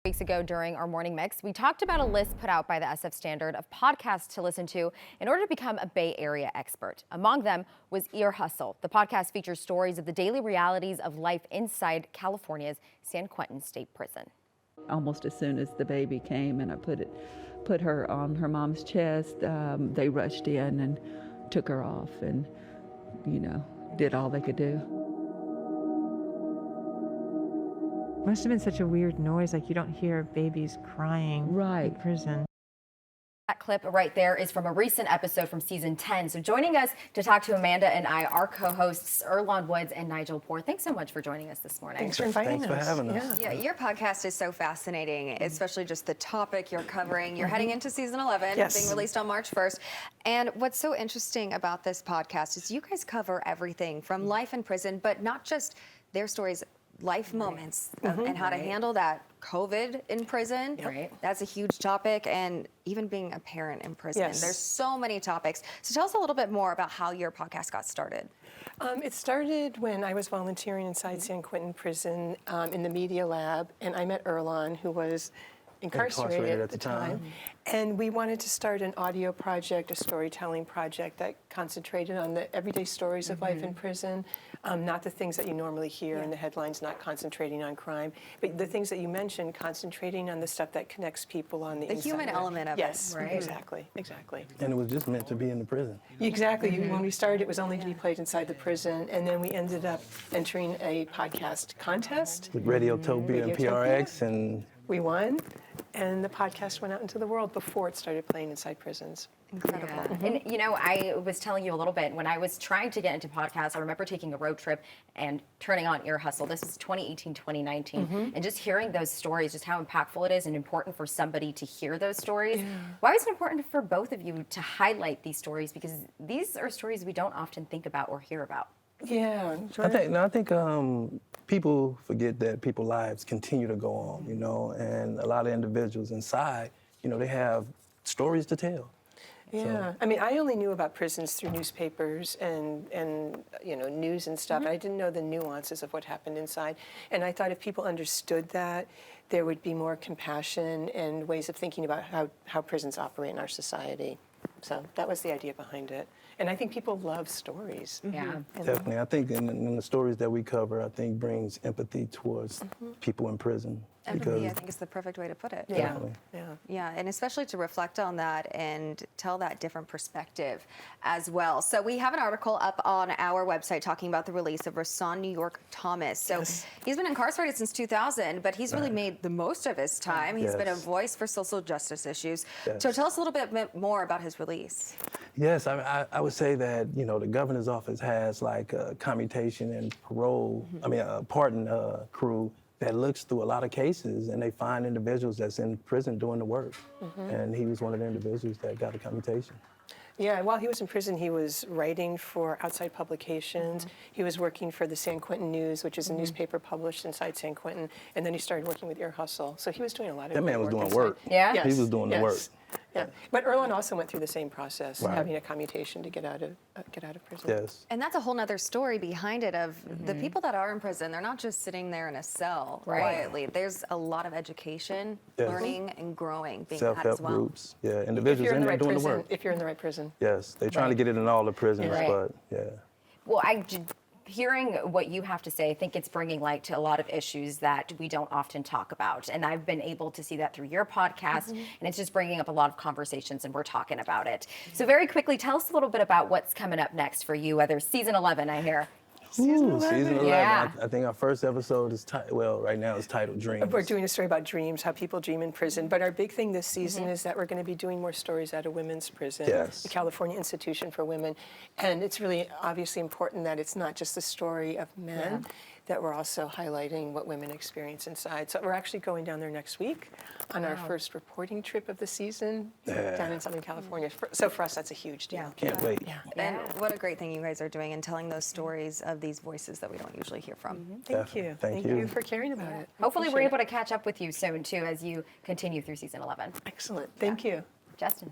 Weeks ago during our morning mix, we talked about a list put out by the SF Standard of podcasts to listen to in order to become a Bay Area expert. Among them was Ear Hustle. The podcast features stories of the daily realities of life inside California's San Quentin State Prison. Almost as soon as the baby came and I put her on her mom's chest, they rushed in and took her off and, did all they could do. Must have been such a weird noise, like you don't hear babies crying in prison. That clip right there is from a recent episode from season 10. So joining us to talk to Amanda and I, our co-hosts Earlonne Woods and Nigel Poor. Thanks so much for joining us this morning. Thanks for inviting us. Thanks for having us. Yeah, your podcast is so fascinating, especially just the topic you're covering. You're heading into season 11, being released on March 1st. And what's so interesting about this podcast is you guys cover everything from life in prison, but not just their stories, life moments and how to handle that. COVID in prison, that's a huge topic, and even being a parent in prison. There's so many topics. So tell us a little bit more about how your podcast got started. It started when I was volunteering inside San Quentin Prison in the media lab, and I met Earlonne, who was incarcerated at the time. And we wanted to start an audio project, a storytelling project that concentrated on the everyday stories of life in prison, not the things that you normally hear in the headlines, not concentrating on crime, but the things that you mentioned, concentrating on the stuff that connects people on the inside. The human element of it. Yes, exactly. And it was just meant to be in the prison. Exactly. When we started, it was only to be played inside the prison, and then we ended up entering a podcast contest. With Radiotopia and PRX, and we won, and the podcast went out into the world before it started playing inside prisons. Incredible. And I was telling you a little bit, when I was trying to get into podcasts, I remember taking a road trip and turning on Ear Hustle. This was 2018, 2019. And just hearing those stories, just how impactful it is and important for somebody to hear those stories. Why was it important for both of you to highlight these stories? Because these are stories we don't often think about or hear about. Yeah. I think people forget that people's lives continue to go on, and a lot of individuals inside, they have stories to tell. Yeah, I mean, I only knew about prisons through newspapers and news and stuff. I didn't know the nuances of what happened inside. And I thought if people understood that, there would be more compassion and ways of thinking about how prisons operate in our society. So that was the idea behind it. And I think people love stories. Yeah. Definitely. I think in the stories that we cover, I think brings empathy towards people in prison. Empathy, I think, is the perfect way to put it. Yeah, and especially to reflect on that and tell that different perspective as well. So we have an article up on our website talking about the release of Rasan New York Thomas. So he's been incarcerated since 2000, but he's really made the most of his time. He's been a voice for social justice issues. So tell us a little bit more about his release. Yes, I would say that, the governor's office has like a commutation and parole, pardon crew that looks through a lot of cases, and they find individuals that's in prison doing the work. And he was one of the individuals that got a commutation. Yeah, while he was in prison, he was writing for outside publications. He was working for the San Quentin News, which is a newspaper published inside San Quentin, and then he started working with Ear Hustle. So he was doing a lot of That man was doing inside. work. Yeah? Yes. He was doing the work. Yeah, but Earlonne also went through the same process, having a commutation to get out of prison. Yes. And that's a whole nother story behind it of the people that are in prison. They're not just sitting there in a cell quietly. There's a lot of education, learning, and growing being had as Self-help well. groups. Yeah, individuals in there doing the work. If you're in the right prison. Yes, they're trying to get it in all the prisons, but Well, hearing what you have to say, I think it's bringing light to a lot of issues that we don't often talk about. And I've been able to see that through your podcast, and it's just bringing up a lot of conversations, and we're talking about it. So very quickly, tell us a little bit about what's coming up next for you, whether season 11, I hear. Season 11. Yeah. I think our first episode is, right now it's titled Dreams. We're doing a story about dreams, how people dream in prison. But our big thing this season is that we're going to be doing more stories out of women's prison, the California Institution for Women. And it's really obviously important that it's not just the story of men, that we're also highlighting what women experience inside. So we're actually going down there next week on our first reporting trip of the season down in Southern California. So for us, that's a huge deal. Can't wait. And what a great thing you guys are doing and telling those stories of these voices that we don't usually hear from. Thank you. Thank you you for caring about it. Hopefully we're able to catch up with you soon, too, as you continue through season 11. Excellent. Thank you. Justin.